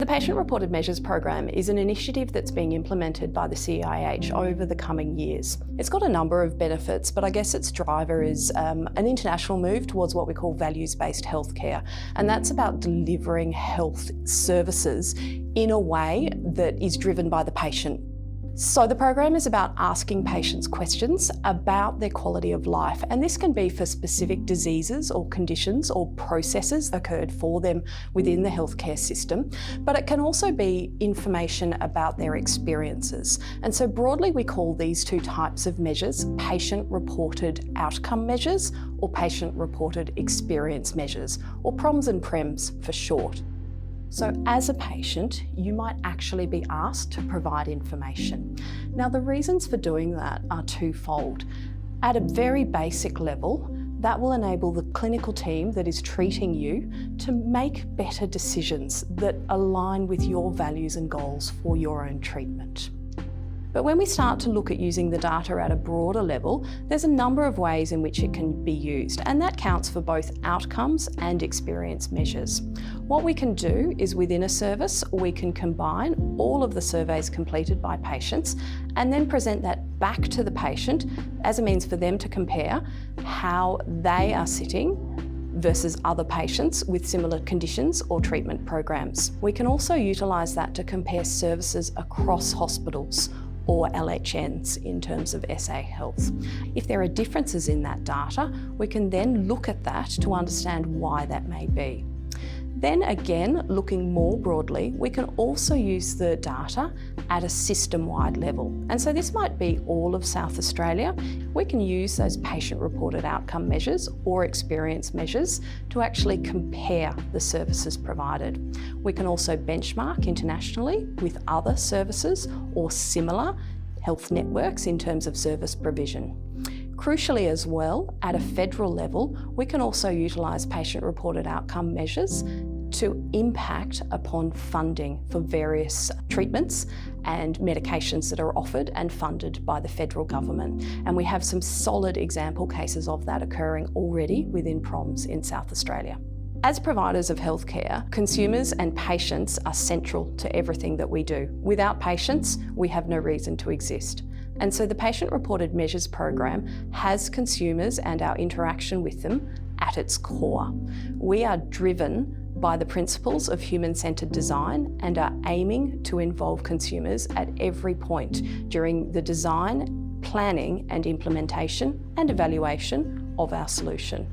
The Patient Reported Measures program is an initiative that's being implemented by the CIH over the coming years. It's got a number of benefits, but I guess its driver is an international move towards what we call values-based healthcare, and that's about delivering health services in a way that is driven by the patient. So the program is about asking patients questions about their quality of life, and this can be for specific diseases or conditions or processes occurred for them within the healthcare system, but it can also be information about their experiences. And so broadly we call these two types of measures patient-reported outcome measures or patient-reported experience measures, or PRMs and PRMs for short. So as a patient, you might actually be asked to provide information. Now, the reasons for doing that are twofold. At a very basic level, that will enable the clinical team that is treating you to make better decisions that align with your values and goals for your own treatment. But when we start to look at using the data at a broader level, there's a number of ways in which it can be used, and that counts for both outcomes and experience measures. What we can do is within a service, we can combine all of the surveys completed by patients and then present that back to the patient as a means for them to compare how they are sitting versus other patients with similar conditions or treatment programs. We can also utilise that to compare services across hospitals or LHNs in terms of SA Health. If there are differences in that data, we can then look at that to understand why that may be. Then again, looking more broadly, we can also use the data at a system-wide level. And so this might be all of South Australia. We can use those patient-reported outcome measures or experience measures to actually compare the services provided. We can also benchmark internationally with other services or similar health networks in terms of service provision. Crucially as well, at a federal level, we can also utilise patient-reported outcome measures to impact upon funding for various treatments and medications that are offered and funded by the federal government. And we have some solid example cases of that occurring already within PRMs in South Australia. As providers of healthcare, consumers and patients are central to everything that we do. Without patients, we have no reason to exist. And so the Patient Reported Measures program has consumers and our interaction with them at its core. We are driven by the principles of human-centred design and are aiming to involve consumers at every point during the design, planning and implementation and evaluation of our solution.